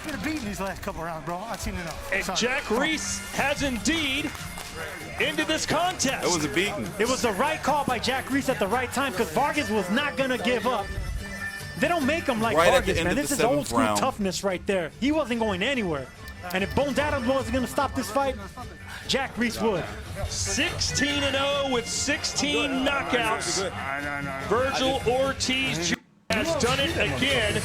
been beaten these last couple rounds, bro. I've seen enough. And Jack Reese has indeed ended this contest. It was a beating. It was the right call by Jack Reese at the right time because Vargas was not going to give up. They don't make him like Vargas, man. This is old school toughness right there. He wasn't going anywhere. And if Bones Adams wasn't going to stop this fight, Jack Reese would. 16-0 with 16 knockouts. Vergil Ortiz Jr. has done it again.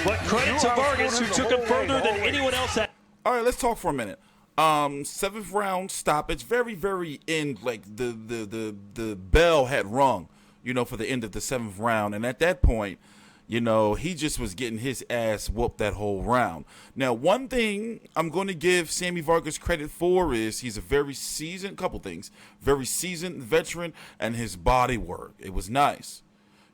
But credit to Vargas, who took him further than anyone else had. All right, let's talk for a minute. 7th round stoppage, very, very end. Like the bell had rung, you know, for the end of the 7th round, and at that point, you know, he just was getting his ass whooped that whole round. Now, one thing I'm going to give Sammy Vargas credit for is he's a very seasoned, couple things, very seasoned veteran, and his body work. It was nice.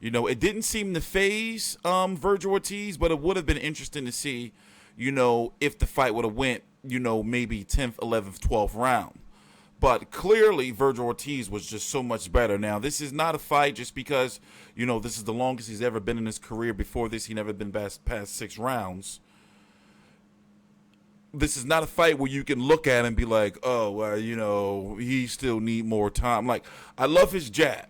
You know, it didn't seem to phase Vergil Ortiz, but it would have been interesting to see, you know, if the fight would have went, you know, maybe 10th, 11th, 12th round. But clearly, Vergil Ortiz was just so much better. Now, this is not a fight just because, you know, this is the longest he's ever been in his career. Before this, he never been past 6 rounds. This is not a fight where you can look at and be like, oh, well, you know, he still need more time. Like, I love his jab.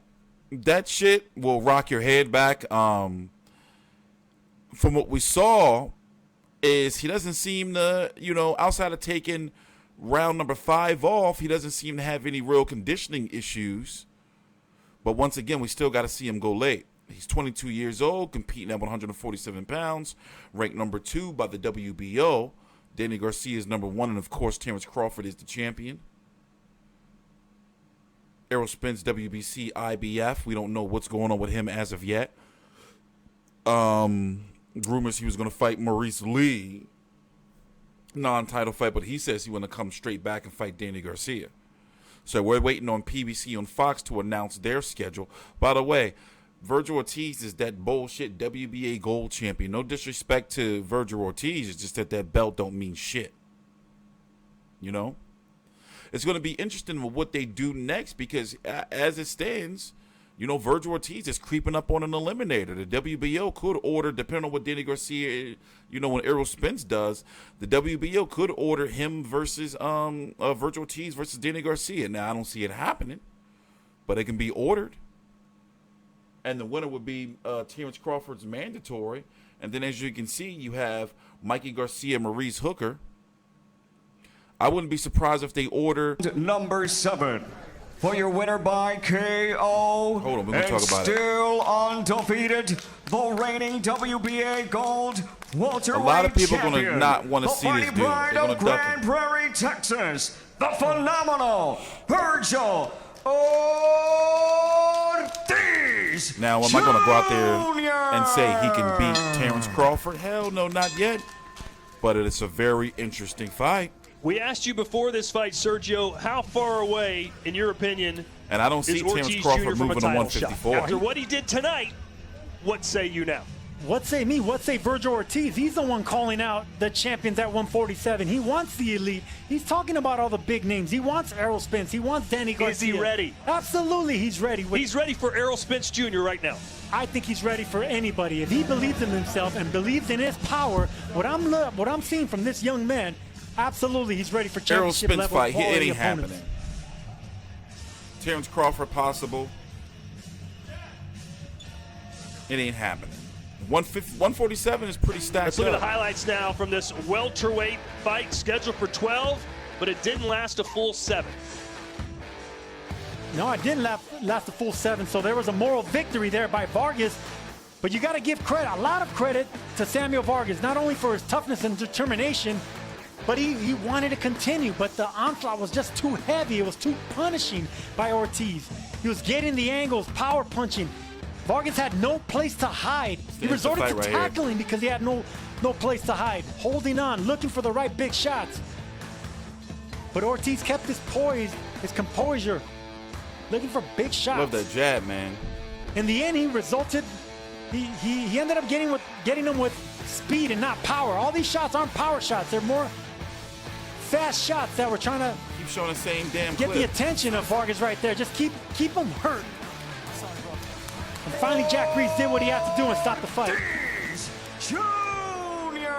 That shit will rock your head back. From what we saw is he doesn't seem to, you know, outside of taking round number 5 off, he doesn't seem to have any real conditioning issues. But once again, we still got to see him go late. He's 22 years old, competing at 147 pounds, ranked number 2 by the WBO. Danny Garcia is number 1, and of course, Terrence Crawford is the champion. Errol Spence, WBC, IBF. We don't know what's going on with him as of yet. Rumors he was going to fight Maurice Lee, non-title fight, but he says he want to come straight back and fight Danny Garcia. So we're waiting on PBC on Fox to announce their schedule. By the way, Vergil Ortiz is that bullshit WBA gold champion. No disrespect to Vergil Ortiz, it's just that belt don't mean shit. You know? It's going to be interesting with what they do next because as it stands, you know, Vergil Ortiz is creeping up on an eliminator. The WBO could order, depending on what Danny Garcia, you know, when Errol Spence does, the WBO could order him versus Vergil Ortiz versus Danny Garcia. Now, I don't see it happening, but it can be ordered. And the winner would be Terrence Crawford's mandatory. And then, as you can see, you have Mikey Garcia, Maurice Hooker. I wouldn't be surprised if they order number 7. For your winner by KO, hold on, we're gonna talk about still undefeated, the reigning WBA gold welterweight champion. A lot of people are going to not want to see this dude. They're going to duck Grand him. Prairie, Texas, the phenomenal Vergil Ortiz. Now, am I going to go out there and say he can beat Terrence Crawford? Hell no, not yet. But it's a very interesting fight. We asked you before this fight, Sergio, how far away, in your opinion, and I don't see Terrence Crawford moving to 154. After what he did tonight, what say you now? What say me? What say Vergil Ortiz? He's the one calling out the champions at 147. He wants the elite. He's talking about all the big names. He wants Errol Spence. He wants Danny Garcia. Is he ready? Absolutely, he's ready. He's ready for Errol Spence Jr. right now. I think he's ready for anybody. If he believes in himself and believes in his power, what I'm seeing from this young man, absolutely, he's ready for championship Errol Spence level fight, it ain't opponents. happening. Terrence Crawford possible. It ain't happening. 147 is pretty stacked. Let's look at the highlights now from this welterweight fight scheduled for 12, but it didn't last a full 7. No, it didn't last a full 7, so there was a moral victory there by Vargas. But you got to give credit, a lot of credit to Samuel Vargas, not only for his toughness and determination, but he wanted to continue, but the onslaught was just too heavy. It was too punishing by Ortiz. He was getting the angles, power punching. Vargas had no place to hide. He resorted to tackling because he had no place to hide. Holding on, looking for the right big shots. But Ortiz kept his poise, his composure, looking for big shots. Love that jab, man. In the end, he ended up getting them with speed and not power. All these shots aren't power shots. They're more fast shots that were trying to keep showing the same damn get clip. The attention of Vargas right there. Just keep him hurt. And finally, Jack Reese did what he had to do and stop the fight. Junior.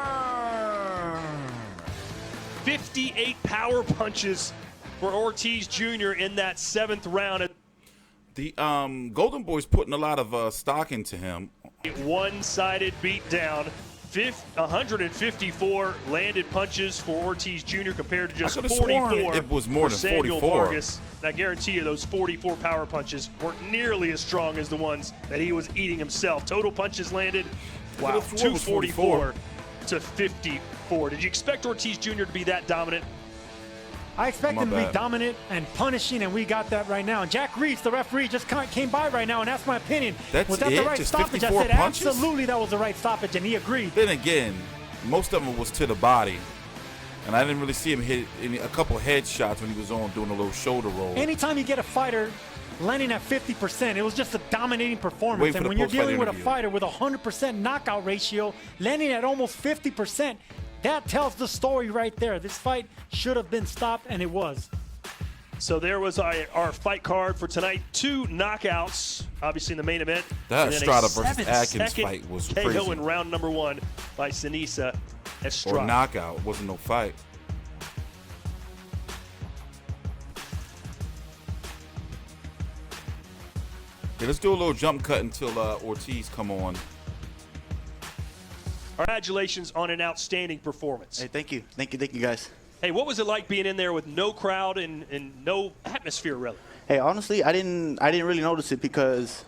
58 power punches for Ortiz Jr. in that 7th round. The Golden Boy's putting a lot of stock into him. One-sided beatdown. 154 landed punches for Ortiz Jr. compared to just 44 it was more for than Samuel 44. Vargas. And I guarantee you those 44 power punches weren't nearly as strong as the ones that he was eating himself. Total punches landed, wow, 244 to 54. Did you expect Ortiz Jr. to be that dominant? I expect him to be dominant and punishing, and we got that right now. And Jack Reese, the referee, just came by right now and asked my opinion. Was that the right Just stoppage? I 54 said, punches? absolutely, that was the right stoppage, and he agreed. Then again, most of them was to the body. And I didn't really see him hit a couple headshots when he was on doing a little shoulder roll. Anytime you get a fighter landing at 50%, it was just a dominating performance. And when you're dealing with a fighter with a 100% knockout ratio, landing at almost 50%, that tells the story right there. This fight should have been stopped, and it was. So there was our fight card for tonight. 2 knockouts, obviously in the main event. That Estrada versus 7-second Atkins fight was crazy. KO in round number 1 by Sinisa Estrada. Or knockout. Wasn't no fight. Okay, let's do a little jump cut until Ortiz come on. Congratulations on an outstanding performance. Hey, thank you, guys. Hey, what was it like being in there with no crowd and no atmosphere, really? Hey, honestly, I didn't really notice it because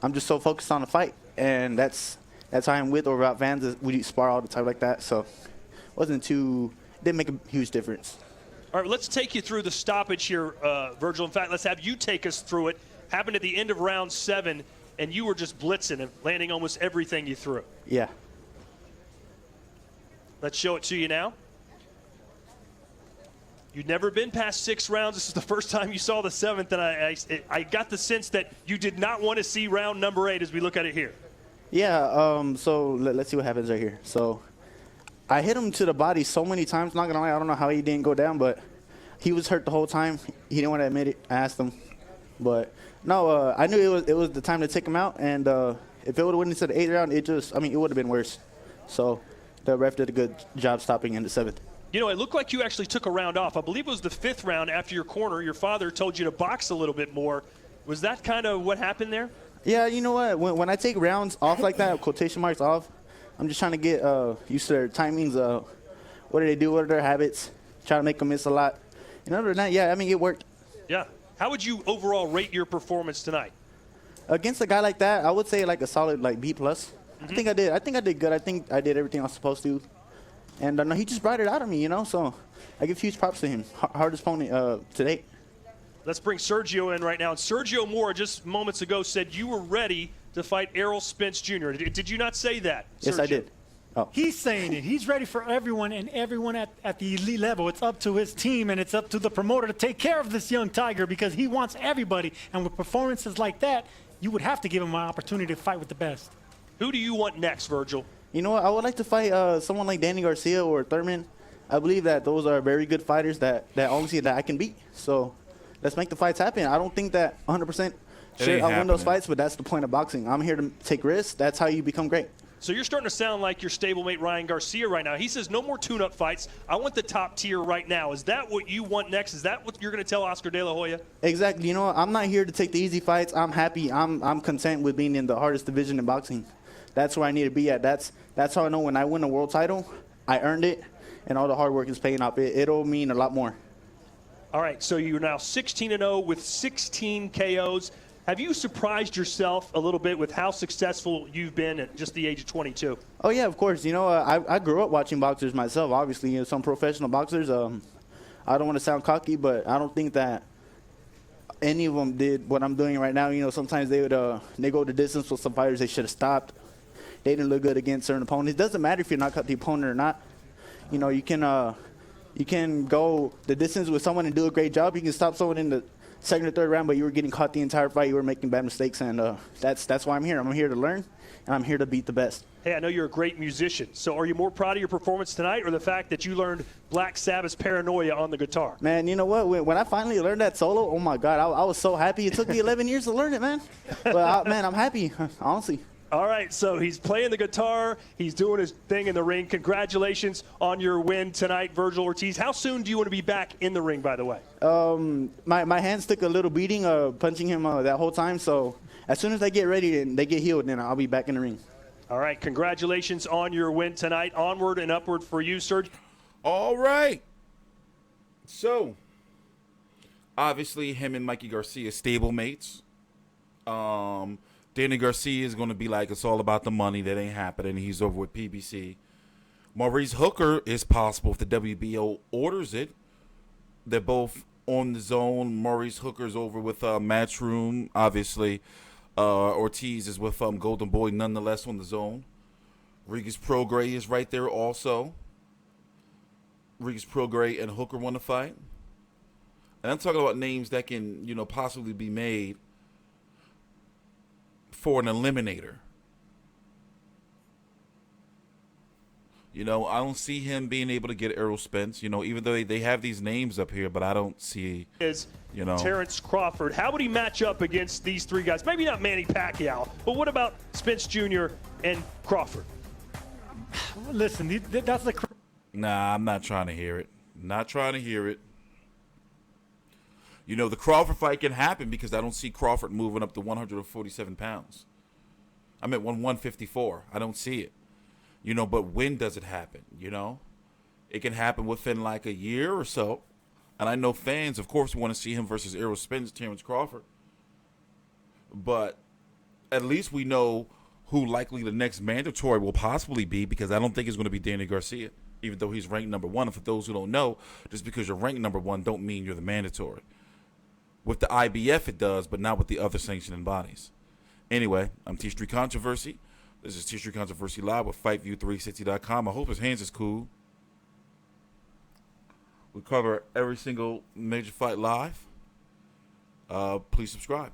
I'm just so focused on the fight, and that's how I'm with or without fans. We spar all the time like that, so didn't make a huge difference. All right, let's take you through the stoppage here, Vergil. In fact, let's have you take us through it. Happened at the end of round 7, and you were just blitzing and landing almost everything you threw. Yeah. Let's show it to you now. You'd never been past 6 rounds. This is the first time you saw the 7th, and I got the sense that you did not want to see round number 8 as we look at it here. Yeah, so let's see what happens right here. So I hit him to the body so many times, not going to lie, I don't know how he didn't go down, but he was hurt the whole time. He didn't want to admit it. I asked him. But, no, I knew it was the time to take him out, and if it would have went into the 8th round, it would have been worse. So the ref did a good job stopping in the 7th. You know, it looked like you actually took a round off. I believe it was the 5th round after your corner. Your father told you to box a little bit more. Was that kind of what happened there? Yeah, you know what? When I take rounds off like that, quotation marks off, I'm just trying to get used to their timings. What do they do? What are their habits? Try to make them miss a lot. And other than that, yeah, I mean, it worked. Yeah. How would you overall rate your performance tonight? Against a guy like that, I would say like a solid B+. I think I did. I think I did good. I think I did everything I was supposed to. And no, he just brought it out of me, you know. So I give huge props to him. Hardest opponent to date. Let's bring Sergio in right now. And Sergio Mora just moments ago said you were ready to fight Errol Spence Jr. Did you not say that, Sergio? Yes, I did. Oh. He's saying it. He's ready for everyone, and everyone at the elite level. It's up to his team, and it's up to the promoter to take care of this young tiger because he wants everybody. And with performances like that, you would have to give him an opportunity to fight with the best. Who do you want next, Vergil? You know what? I would like to fight someone like Danny Garcia or Thurman. I believe that those are very good fighters that honestly that I can beat. So let's make the fights happen. I don't think that 100% should I win those fights, but that's the point of boxing. I'm here to take risks. That's how you become great. So you're starting to sound like your stablemate Ryan Garcia right now. He says no more tune-up fights. I want the top tier right now. Is that what you want next? Is that what you're going to tell Oscar De La Hoya? Exactly. You know what? I'm not here to take the easy fights. I'm happy. I'm content with being in the hardest division in boxing. That's where I need to be at. That's how I know when I win a world title, I earned it, and all the hard work is paying off. It'll mean a lot more. All right, so you're now 16-0 with 16 KOs. Have you surprised yourself a little bit with how successful you've been at just the age of 22? Oh, yeah, of course. You know, I grew up watching boxers myself, obviously. You know, some professional boxers, I don't want to sound cocky, but I don't think that any of them did what I'm doing right now. You know, sometimes they go the distance with some fighters they should have stopped. They didn't look good against certain opponents. It doesn't matter if you're not cut the opponent or not. You know, you can go the distance with someone and do a great job. You can stop someone in the second or third round, but you were getting caught the entire fight. You were making bad mistakes, and that's why I'm here. I'm here to learn, and I'm here to beat the best. Hey, I know you're a great musician. So are you more proud of your performance tonight or the fact that you learned Black Sabbath's Paranoia on the guitar? Man, you know what? When I finally learned that solo, oh, my God, I was so happy. It took me 11 years to learn it, man. But, man, I'm happy, honestly. All right, so he's playing the guitar. He's doing his thing in the ring. Congratulations on your win tonight, Vergil Ortiz. How soon do you want to be back in the ring, by the way? My hands took a little beating punching him that whole time. So as soon as I get ready and they get healed, then I'll be back in the ring. All right, congratulations on your win tonight. Onward and upward for you, Serge. All right. So, obviously, him and Mikey Garcia stablemates. Danny Garcia is going to be like, it's all about the money. That ain't happening. He's over with PBC. Maurice Hooker is possible if the WBO orders it. They're both on the zone. Maurice Hooker's over with Matchroom, obviously. Ortiz is with Golden Boy, nonetheless, on the zone. Regis Prograis is right there also. Regis Prograis and Hooker want to fight. And I'm talking about names that can, possibly be made for an eliminator. I don't see him being able to get Errol Spence, even though they have these names up here, but I don't see, Terrence Crawford. How would he match up against these three guys? Maybe not Manny Pacquiao, but what about Spence Jr. and Crawford? Listen, that's the... Nah, I'm not trying to hear it. Not trying to hear it. The Crawford fight can happen because I don't see Crawford moving up to 147 pounds. I'm at 154. I don't see it. But when does it happen? It can happen within like a year or so. And I know fans, of course, want to see him versus Errol Spence, Terrence Crawford. But at least we know who likely the next mandatory will possibly be, because I don't think it's going to be Danny Garcia, even though he's ranked number 1. And for those who don't know, just because you're ranked number 1 don't mean you're the mandatory. With the IBF it does, but not with the other sanctioning bodies. Anyway, I'm TstreeT Controversy. This is TstreeT Controversy Live with FightView360.com. I hope his hands is cool. We cover every single major fight live. Please subscribe.